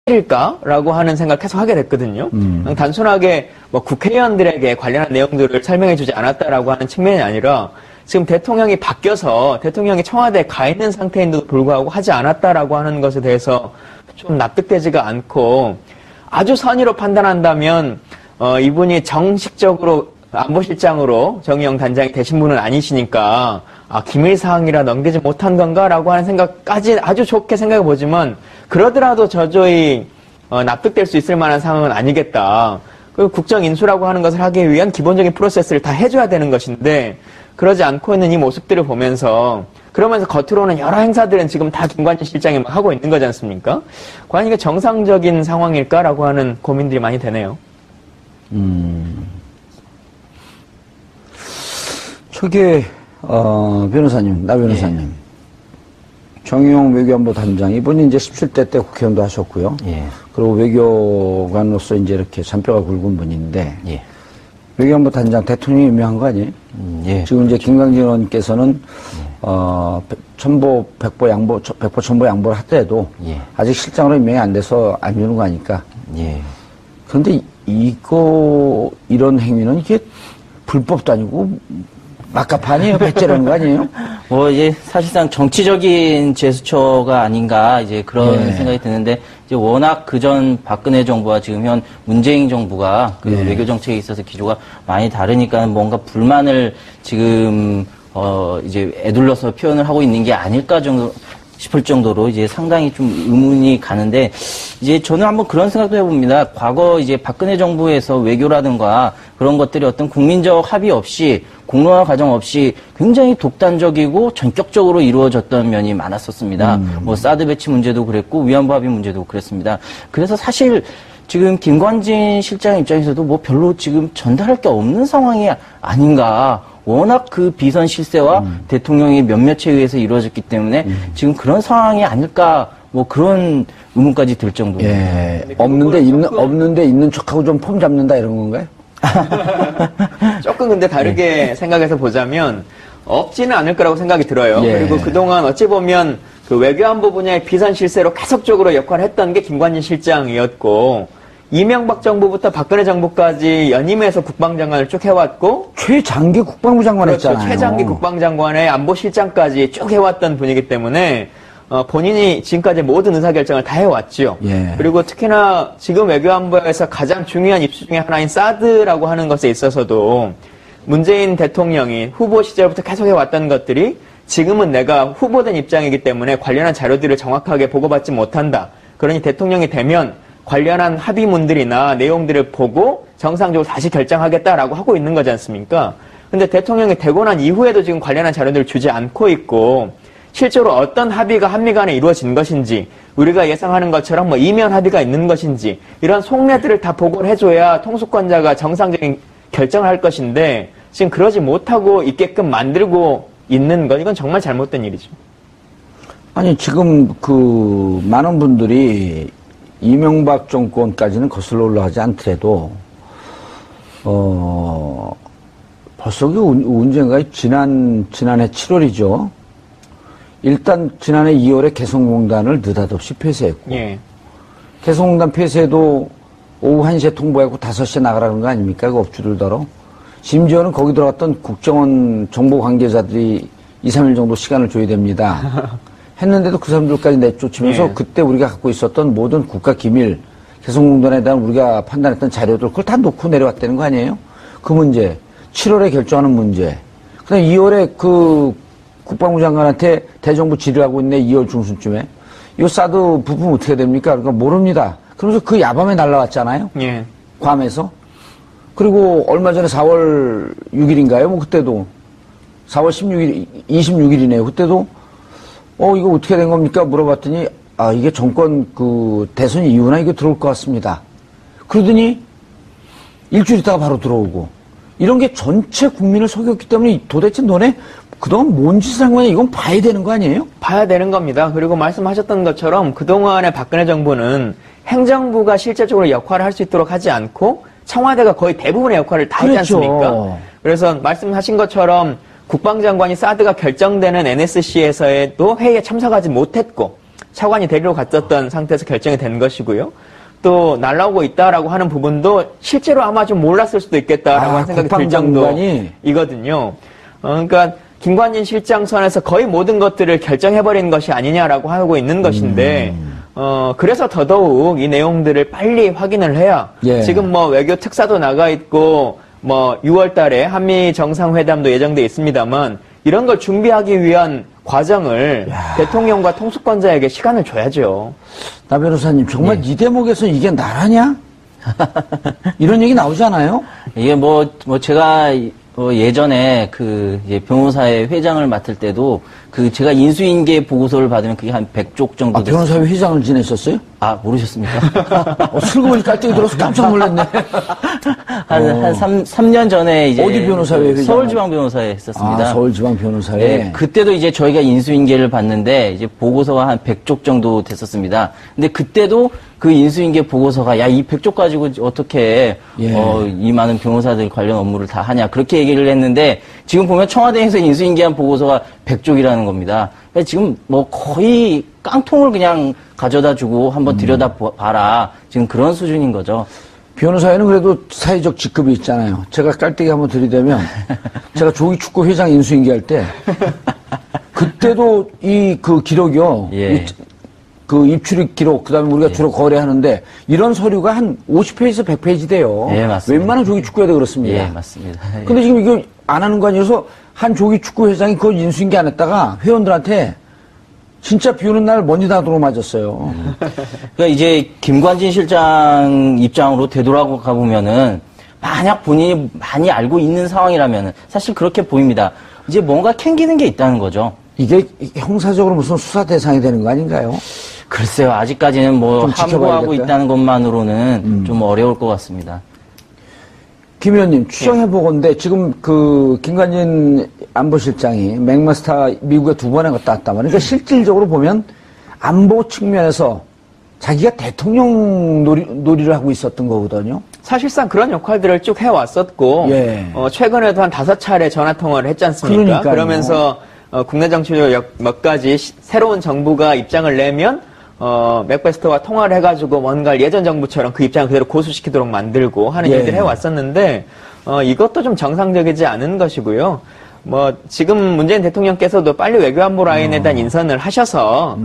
사실일까라고 하는 생각 계속 하게 됐거든요. 단순하게 뭐 국회의원들에게 관련한 내용들을 설명해주지 않았다라고 하는 측면이 아니라 지금 대통령이 바뀌어서 대통령이 청와대에 가 있는 상태인데도 불구하고 하지 않았다라고 하는 것에 대해서 좀 납득되지가 않고 아주 선의로 판단한다면 이분이 정식적으로 안보실장으로 정의용 단장이 되신 분은 아니시니까 기밀사항이라 넘기지 못한 건가라고 하는 생각까지 아주 좋게 생각해 보지만 그러더라도 저조히 납득될 수 있을 만한 상황은 아니겠다. 그리고 국정인수라고 하는 것을 하기 위한 기본적인 프로세스를 다 해줘야 되는 것인데 그러지 않고 있는 이 모습들을 보면서 그러면서 겉으로는 여러 행사들은 지금 다 김관진 실장이 막 하고 있는 거지 않습니까? 과연 이게 정상적인 상황일까라고 하는 고민들이 많이 되네요. 저기 변호사님, 나 변호사님. 예. 정의용 외교안보 단장, 이분이 이제 17대 때 국회의원도 하셨고요. 예. 그리고 외교관으로서 이제 이렇게 잔뼈가 굵은 분인데, 예. 외교안보 단장 대통령이 임명한 거 아니에요? 예. 지금 이제 김광진 의원께서는, 백보 첨보 양보를 하더라도, 예. 아직 실장으로 임명이 안 돼서 안 주는 거 아니까. 예. 그런데 이런 행위는 이게 불법도 아니고, 막가파 아니에요? 배째라는 거 아니에요? 이제 사실상 정치적인 제스처가 아닌가, 이제 그런 예. 생각이 드는데, 이제 워낙 그전 박근혜 정부와 지금 현 문재인 정부가 그 예. 외교 정책에 있어서 기조가 많이 다르니까 뭔가 불만을 지금, 이제 애둘러서 표현을 하고 있는 게 아닐까 싶을 정도로 이제 상당히 좀 의문이 가는데, 이제 저는 한번 그런 생각도 해봅니다. 과거 이제 박근혜 정부에서 외교라든가 그런 것들이 어떤 국민적 합의 없이 공론화 과정 없이 굉장히 독단적이고 전격적으로 이루어졌던 면이 많았었습니다. 사드 배치 문제도 그랬고 위안부 합의 문제도 그랬습니다. 그래서 사실 지금 김관진 실장 입장에서도 별로 지금 전달할 게 없는 상황이 아닌가. 워낙 그 비선 실세와 대통령의 몇몇에 의해서 이루어졌기 때문에 지금 그런 상황이 아닐까 그런 의문까지 들 정도로. 예. 없는데 있는 척하고 좀 폼 잡는다 이런 건가요? 조금 근데 다르게 생각해서 보자면 없지는 않을 거라고 생각이 들어요. 예. 그리고 그동안 어찌 보면 그 외교안보 분야의 비선 실세로 계속적으로 역할을 했던 게 김관진 실장이었고 이명박 정부부터 박근혜 정부까지 연임해서 국방장관을 쭉 해왔고 최장기 국방부 장관 그렇죠. 했잖아요. 최장기 국방장관의 안보실장까지 쭉 해왔던 분이기 때문에 본인이 지금까지 모든 의사결정을 다 해왔죠. 예. 그리고 특히나 지금 외교안보에서 가장 중요한 이슈 중에 하나인 사드라고 하는 것에 있어서도 문재인 대통령이 후보 시절부터 계속 해왔던 것들이 지금은 내가 후보된 입장이기 때문에 관련한 자료들을 정확하게 보고받지 못한다. 그러니 대통령이 되면 관련한 합의문들이나 내용들을 보고 정상적으로 다시 결정하겠다라고 하고 있는 거지 않습니까? 근데 대통령이 되고 난 이후에도 지금 관련한 자료들을 주지 않고 있고 실제로 어떤 합의가 한미 간에 이루어진 것인지 우리가 예상하는 것처럼 이면 합의가 있는 것인지 이런 속내들을 다 보고를 해줘야 통수권자가 정상적인 결정을 할 것인데 지금 그러지 못하고 있게끔 만들고 있는 건 이건 정말 잘못된 일이죠. 아니 지금 그 많은 분들이 이명박 정권까지는 거슬러 올라가지 않더라도 벌써 그 언젠가 지난해 7월이죠. 일단 지난해 2월에 개성공단을 느닷없이 폐쇄했고 예. 개성공단 폐쇄도 오후 1시에 통보했고 5시에 나가라는 거 아닙니까? 그 업주들더러. 심지어는 거기 들어갔던 국정원 정보 관계자들이 2, 3일 정도 시간을 줘야 됩니다. 했는데도 그 사람들까지 내쫓으면서 예. 그때 우리가 갖고 있었던 모든 국가 기밀, 개성공단에 대한 우리가 판단했던 자료들 그걸 다 놓고 내려왔다는 거 아니에요? 그 문제, 7월에 결정하는 문제, 그다음 2월에 그 국방부 장관한테 대정부 질의하고 있네 2월 중순쯤에 이 사드 부품 어떻게 됩니까? 그러니까 모릅니다. 그러면서 그 야밤에 날라왔잖아요. 예. 괌에서. 그리고 얼마 전에 4월 6일인가요? 그때도 4월 26일이네요. 그때도 이거 어떻게 된 겁니까? 물어봤더니 이게 정권 그 대선 이후나 이거 들어올 것 같습니다. 그러더니 일주일 있다가 바로 들어오고 이런 게 전체 국민을 속였기 때문에 도대체 너네 그동안 뭔 짓을 한 거냐 이건 봐야 되는 거 아니에요? 봐야 되는 겁니다. 그리고 말씀하셨던 것처럼 그동안의 박근혜 정부는 행정부가 실질적으로 역할을 할 수 있도록 하지 않고 청와대가 거의 대부분의 역할을 다 했지 않습니까? 그래서 말씀하신 것처럼 국방장관이 사드가 결정되는 NSC에서도 회의에 참석하지 못했고 차관이 데리러 갔었던 상태에서 결정이 된 것이고요. 또 날라오고 있다라고 하는 부분도 실제로 아마 좀 몰랐을 수도 있겠다라고 하는 생각이 들 정도이거든요. 그러니까 김관진 실장 선에서 거의 모든 것들을 결정해버린 것이 아니냐라고 하고 있는 것인데 그래서 더더욱 이 내용들을 빨리 확인을 해야 예. 지금 뭐 외교 특사도 나가 있고 뭐 6월 달에 한미 정상회담도 예정돼 있습니다만 이런 걸 준비하기 위한 과정을 대통령과 통수권자에게 시간을 줘야죠. 나 변호사님 정말 이 대목에서 이게 나라냐? 이런 얘기 나오잖아요. 이게 제가 예전에 이제 변호사회 회장을 맡을 때도 제가 인수인계 보고서를 받으면 그게 한 100쪽 정도 됐어요. 변호사회 회장을 지내셨어요? 모르셨습니까? 슬그머니 깔때기 들어서 깜짝 놀랐네. 한 3년 전에 이제. 어디 변호사회 회장? 서울지방변호사에 했었습니다. 서울지방변호사회. 네, 그때도 이제 저희가 인수인계를 받는데 이제 보고서가 한 100쪽 정도 됐었습니다. 근데 그때도 그 인수인계 보고서가 이 100쪽 가지고 어떻게 이 많은 변호사들 관련 업무를 다 하냐 그렇게 얘기를 했는데 지금 보면 청와대에서 인수인계한 보고서가 100쪽이라는 겁니다. 그러니까 지금 거의 깡통을 그냥 가져다 주고 한번 들여다 봐라. 지금 그런 수준인 거죠. 변호사회는 그래도 사회적 직급이 있잖아요. 제가 깔때기 한번 들이대면 제가 조기축구 회장 인수인계할 때 그때도 그 기록이요. 그 입출입 기록, 그 다음에 우리가 주로 거래하는데, 이런 서류가 한 50페이지에서 100페이지 돼요. 예, 맞습니다. 웬만한 조기축구회도 그렇습니다. 예, 맞습니다. 근데 지금 이거 안 하는 거 아니어서, 한 조기축구 회장이 그걸 인수인계 안 했다가, 회원들한테 진짜 비 오는 날 먼지 다도로 맞았어요. 그러니까 이제 김관진 실장 입장으로 되돌아가 보면은, 만약 본인이 많이 알고 있는 상황이라면은, 사실 그렇게 보입니다. 이제 뭔가 캥기는 게 있다는 거죠. 이게 형사적으로 무슨 수사 대상이 되는 거 아닌가요? 글쎄요, 아직까지는 함구하고 있다는 것만으로는 좀 어려울 것 같습니다. 김 의원님, 추정해보건데, 지금 김관진 안보실장이 맥마스터 미국에 2번에 갔다 왔단 말이에요. 그러니까 실질적으로 보면 안보 측면에서 자기가 대통령 놀이를 하고 있었던 거거든요. 사실상 그런 역할들을 쭉 해왔었고, 최근에도 한 5차례 전화통화를 했지 않습니까? 그러니까요. 그러면서 국내 정치적 몇 가지 새로운 정부가 입장을 내면 맥베스터와 통화를 해가지고 뭔가 예전 정부처럼 그 입장을 그대로 고수시키도록 만들고 하는 일들을 해왔었는데 이것도 좀 정상적이지 않은 것이고요. 지금 문재인 대통령께서도 빨리 외교안보 라인에 대한 인선을 하셔서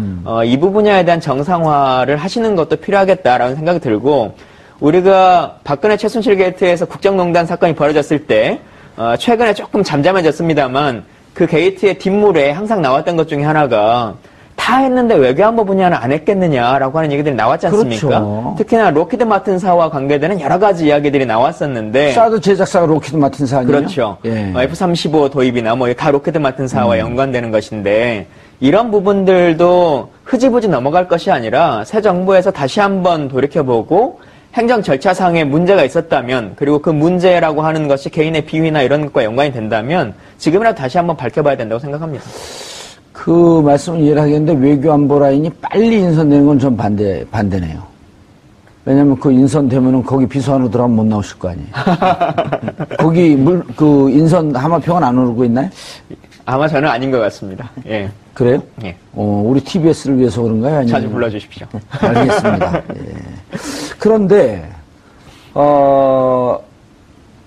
이 분야에 대한 정상화를 하시는 것도 필요하겠다라는 생각이 들고 우리가 박근혜 최순실 게이트에서 국정농단 사건이 벌어졌을 때 최근에 조금 잠잠해졌습니다만 그 게이트의 뒷물에 항상 나왔던 것 중에 하나가 다 했는데 외교안보 분야는 안 했겠느냐라고 하는 얘기들이 나왔지 않습니까? 그렇죠. 특히나 로키드 마틴사와 관계되는 여러 가지 이야기들이 나왔었는데 사드 제작사가 로키드 마틴사 아니에요? 그렇죠. F-35 도입이나 다 로키드 마틴사와 연관되는 것인데 이런 부분들도 흐지부지 넘어갈 것이 아니라 새 정부에서 다시 한번 돌이켜보고 행정 절차상에 문제가 있었다면 그리고 그 문제라고 하는 것이 개인의 비위나 이런 것과 연관이 된다면 지금이라도 다시 한번 밝혀봐야 된다고 생각합니다. 그 말씀을 이해를 하겠는데 외교안보 라인이 빨리 인선되는 건 전 반대네요. 왜냐면 그 인선되면은 거기 비서관으로 들어가면 못 나오실 거 아니에요. 거기 인선 하마평은 안 오르고 있나요? 아마 저는 아닌 것 같습니다. 예. 그래요? 예. 우리 TBS를 위해서 그런가요? 아니면? 자주 불러주십시오. 알겠습니다. 예. 그런데,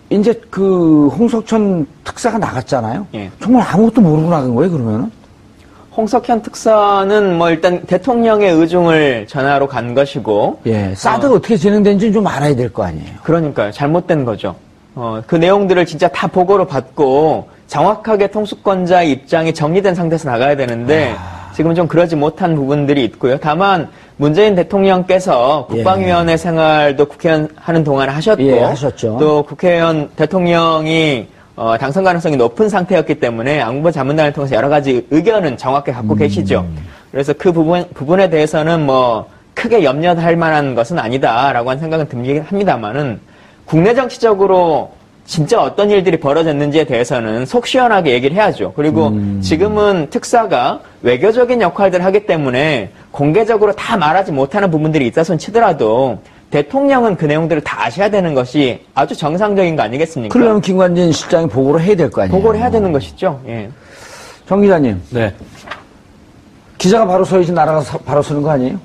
이제 홍석천 특사가 나갔잖아요? 예. 정말 아무것도 모르고 나간 거예요, 그러면은? 홍석현 특사는 일단 대통령의 의중을 전하러 간 것이고. 사드가 어떻게 진행된지는 좀 알아야 될 거 아니에요? 그러니까요. 잘못된 거죠. 그 내용들을 진짜 다 보고로 받고 정확하게 통수권자의 입장이 정리된 상태에서 나가야 되는데 지금은 좀 그러지 못한 부분들이 있고요. 다만 문재인 대통령께서 국방위원회 생활도 국회의원 하는 동안 하셨고 하셨죠. 또 국회의원 대통령이 당선 가능성이 높은 상태였기 때문에 안보 자문단을 통해서 여러 가지 의견은 정확히 갖고 계시죠. 그래서 그 부분에 대해서는 크게 염려할 만한 것은 아니다라고 하는 생각은 듭니다 합니다만은 국내 정치적으로 진짜 어떤 일들이 벌어졌는지에 대해서는 속 시원하게 얘기를 해야죠. 그리고 지금은 특사가 외교적인 역할들을 하기 때문에 공개적으로 다 말하지 못하는 부분들이 있어서는 치더라도 대통령은 그 내용들을 다 아셔야 되는 것이 아주 정상적인 거 아니겠습니까? 그러면 김관진 실장이 보고를 해야 될 거 아니에요? 보고를 해야 되는 것이죠. 예. 정 기자님. 네. 기자가 바로 서야지 나라가 바로 서는 거 아니에요?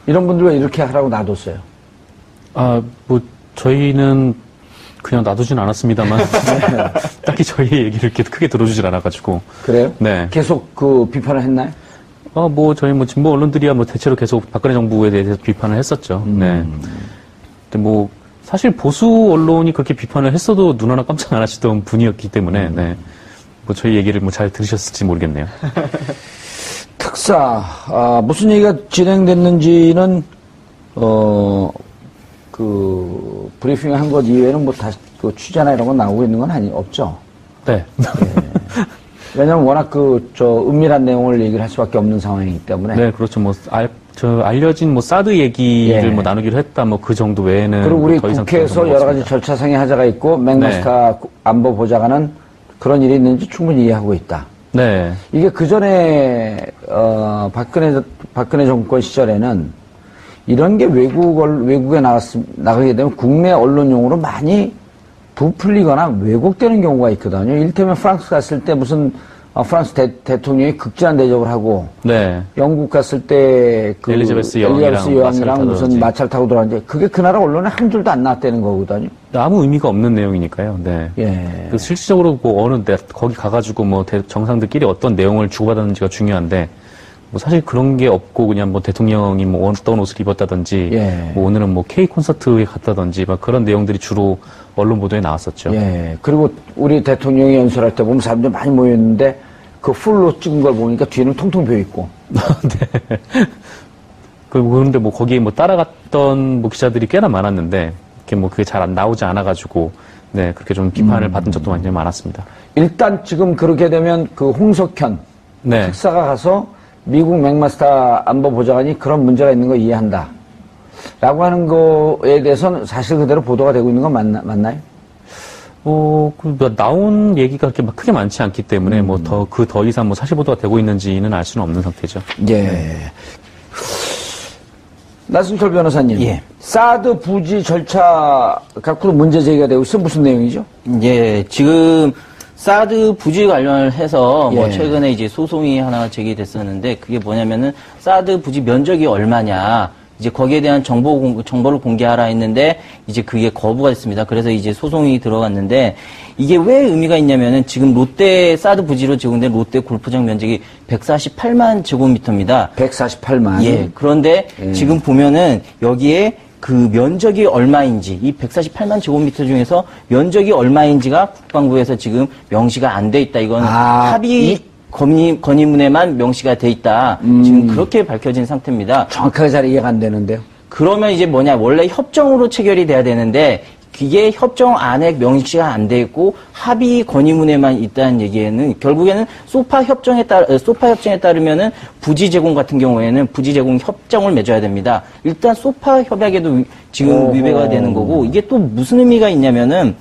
이런 분들 왜 이렇게 하라고 놔뒀어요? 저희는 그냥 놔두진 않았습니다만, 딱히 저희 얘기를 이렇게 크게 들어주질 않아가지고. 그래요? 네. 계속 비판을 했나요? 저희 진보 언론들이야 대체로 계속 박근혜 정부에 대해서 비판을 했었죠. 네. 근데 사실 보수 언론이 그렇게 비판을 했어도 눈 하나 깜짝 안 하시던 분이었기 때문에, 네. 저희 얘기를 잘 들으셨을지 모르겠네요. 특사, 무슨 얘기가 진행됐는지는, 브리핑 한 것 이외에는 다시 취재나 이런 거 나오고 있는 건 없죠? 네. 예. 왜냐면 워낙 은밀한 내용을 얘기를 할 수밖에 없는 상황이기 때문에. 네, 그렇죠. 알려진 사드 얘기를 예. 나누기로 했다, 그 정도 외에는. 그리고 우리 더 이상 국회에서 여러 가지 절차상의 하자가 있고, 맥머스터 네. 안보보좌관은 그런 일이 있는지 충분히 이해하고 있다. 네. 이게 그 전에, 박근혜 정권 시절에는 이런 게 외국에 나가게 되면 국내 언론용으로 많이 부풀리거나 왜곡되는 경우가 있거든요. 이를테면 프랑스 갔을 때 무슨 프랑스 대통령이 극진한 대접을 하고 네. 영국 갔을 때 엘리자베스 여왕이랑 무슨 마차를 타고 들어왔는데 그게 그 나라 언론에 한 줄도 안 나왔다는 거거든요. 아무 의미가 없는 내용이니까요. 네. 예. 실질적으로 거기 가가지고 정상들끼리 어떤 내용을 주고받았는지가 중요한데 사실 그런 게 없고 그냥 대통령이 어떤 옷을 입었다든지 예. 오늘은 K 콘서트에 갔다든지 그런 내용들이 주로 언론 보도에 나왔었죠. 예. 그리고 우리 대통령이 연설할 때 보면 사람들 많이 모였는데 그 풀로 찍은 걸 보니까 뒤는 통통 비어 있고. 네. 그런데 거기에 따라갔던 기자들이 꽤나 많았는데 그게 잘 안 나오지 않아가지고 네 그렇게 좀 비판을 받은 적도 굉장히 많았습니다. 일단 지금 그렇게 되면 홍석현 네. 특사가 가서 미국 맥마스터 안보보좌관이 그런 문제가 있는 거 이해한다. 라고 하는 거에 대해서는 사실 그대로 보도가 되고 있는 건 맞나요? 나온 얘기가 그렇게 크게 많지 않기 때문에 더 이상 사실 보도가 되고 있는지는 알 수는 없는 상태죠. 예. 나순철 변호사님. 예. 사드 부지 절차 갖고도 문제 제기가 되고 있어 무슨 내용이죠? 예, 지금 사드 부지 관련해서 예. 최근에 이제 소송이 하나 제기됐었는데 그게 뭐냐면은 사드 부지 면적이 얼마냐 이제 거기에 대한 정보를 공개하라 했는데 이제 그게 거부가 됐습니다. 그래서 이제 소송이 들어갔는데 이게 왜 의미가 있냐면은 지금 롯데 사드 부지로 제공된 롯데 골프장 면적이 148만 제곱미터입니다. 148만. 예. 그런데 지금 보면은 여기에 그 면적이 얼마인지 이 148만 제곱미터 중에서 면적이 얼마인지가 국방부에서 지금 명시가 안 돼 있다. 이건 합의 건의문에만 명시가 돼 있다. 지금 그렇게 밝혀진 상태입니다. 정확하게 잘 이해가 안 되는데요. 그러면 이제 원래 협정으로 체결이 돼야 되는데 이게 협정 안에 명시가 안 돼 있고 합의 건의문에만 있다는 얘기에는 결국에는 소파 협정에 따르면은 부지 제공 같은 경우에는 부지 제공 협정을 맺어야 됩니다. 일단 소파 협약에도 지금 위배가 되는 거고 이게 또 무슨 의미가 있냐면은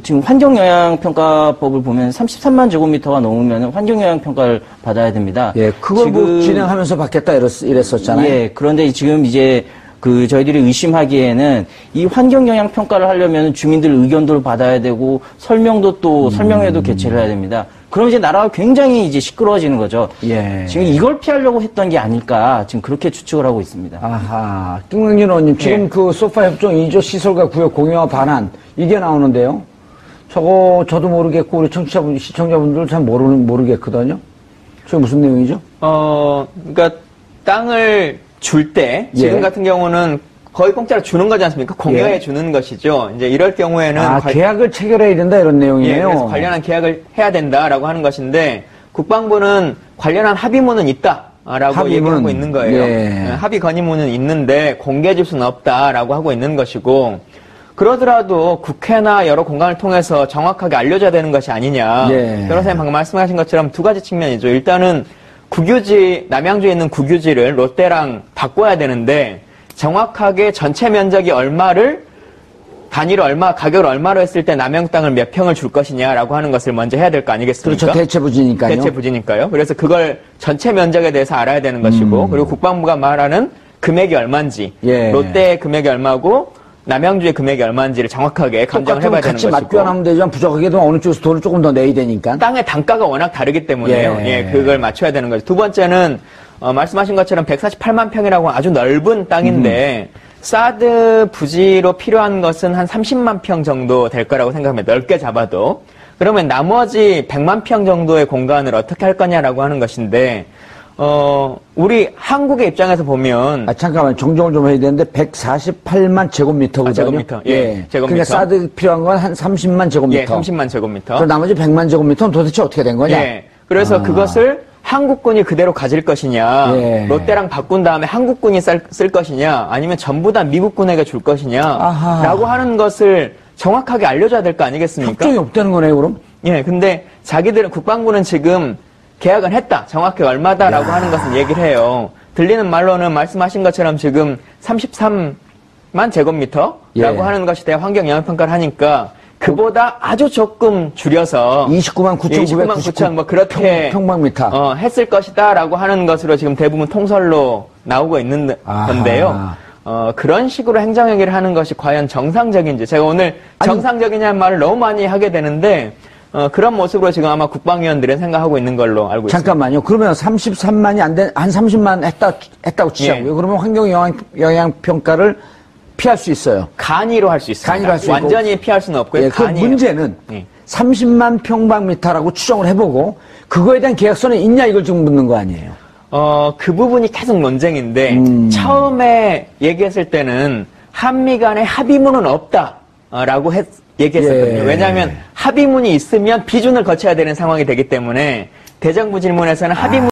지금 환경영향평가법을 보면 33만 제곱미터가 넘으면 환경영향평가를 받아야 됩니다. 예, 그걸 지금 진행하면서 받겠다 이랬었잖아요. 예, 그런데 지금 이제 저희들이 의심하기에는 이 환경영향 평가를 하려면 주민들 의견도를 받아야 되고 설명회도 개최를 해야 됩니다. 그럼 이제 나라가 굉장히 이제 시끄러워지는 거죠. 예. 지금 이걸 피하려고 했던 게 아닐까 지금 그렇게 추측을 하고 있습니다. 아하. 김광진 의원님, 지금 소파 협정 2조 시설과 구역 공유와 반환 이게 나오는데요. 저도 모르겠고 우리 시청자분들 잘 모르겠거든요. 저게 무슨 내용이죠? 그러니까 땅을 줄 때 지금 같은 경우는 거의 공짜로 주는 거지 않습니까? 공여해 주는 것이죠. 이제 이럴 경우에는 계약을 체결해야 된다 이런 내용이에요. 예, 그래서 관련한 계약을 해야 된다라고 하는 것인데 국방부는 관련한 합의문은 있다라고 얘기하고 있는 거예요. 예. 합의 건의문은 있는데 공개해 줄 수는 없다라고 하고 있는 것이고 그러더라도 국회나 여러 공간을 통해서 정확하게 알려줘야 되는 것이 아니냐. 예. 변호사님 방금 말씀하신 것처럼 두 가지 측면이죠. 일단은 남양주에 있는 국유지를 롯데랑 바꿔야 되는데 정확하게 전체 면적이 얼마를 단위로 가격을 얼마로 했을 때 남양 땅을 몇 평을 줄 것이냐라고 하는 것을 먼저 해야 될 거 아니겠습니까? 그렇죠. 대체부지니까요. 대체부지니까요. 그래서 그걸 전체 면적에 대해서 알아야 되는 것이고 그리고 국방부가 말하는 금액이 얼마인지 롯데의 금액이 얼마고 남양주의 금액이 얼마인지를 정확하게 감정을 해봐야 되는 같이 것이고. 맞교환하면 되지만 부족하게도 어느 쪽에서 돈을 조금 더 내야 되니까. 땅의 단가가 워낙 다르기 때문에요. 예. 그걸 맞춰야 되는 거죠. 두 번째는 말씀하신 것처럼 148만 평이라고 아주 넓은 땅인데 사드 부지로 필요한 것은 한 30만 평 정도 될 거라고 생각합니다. 넓게 잡아도. 그러면 나머지 100만 평 정도의 공간을 어떻게 할 거냐라고 하는 것인데 우리 한국의 입장에서 보면 잠깐만 정정을 좀 해야 되는데 148만 제곱미터거든요. 제곱미터. 예. 제곱미터. 그러니까 사드 필요한 건 한 30만 제곱미터. 예, 30만 제곱미터. 그럼 나머지 100만 제곱미터는 도대체 어떻게 된 거냐? 예. 그래서 그것을 한국군이 그대로 가질 것이냐, 예. 롯데랑 바꾼 다음에 한국군이 쓸 것이냐, 아니면 전부 다 미국군에게 줄 것이냐, 아하. 라고 하는 것을 정확하게 알려줘야 될 거 아니겠습니까? 협정이 없다는 거네요, 그럼? 예, 근데 자기들은, 국방부는 지금 계약은 했다. 정확히 얼마다라고 하는 것은 얘기를 해요. 들리는 말로는 말씀하신 것처럼 지금 33만 제곱미터라고 예. 하는 것이 대한 환경 영향평가를 하니까 그보다 아주 조금 줄여서 29만 29만 9천 뭐 그렇게 평방미터. 했을 것이다라고 하는 것으로 지금 대부분 통설로 나오고 있는 아하. 건데요. 그런 식으로 행정행위를 하는 것이 과연 정상적인지 제가 오늘 정상적이냐는 말을 너무 많이 하게 되는데 그런 모습으로 지금 아마 국방위원들은 생각하고 있는 걸로 알고 있습니다. 잠깐만요. 그러면 33만이 안 된, 한 30만 했다고 치자고요. 예. 그러면 환경 영향 평가를 피할 수 있어요. 간이로 할 수 있습니다. 간이로 할 수 있고. 완전히 피할 수는 없고요. 예, 그 간이에요. 문제는 예. 30만 평방미터라고 추정을 해보고 그거에 대한 계약서는 있냐 이걸 지금 묻는 거 아니에요. 그 부분이 계속 논쟁인데 처음에 얘기했을 때는 한미 간에 합의문은 없다라고 얘기했었거든요. 예. 왜냐하면 합의문이 있으면 비준을 거쳐야 되는 상황이 되기 때문에 대정부 질문에서는 합의문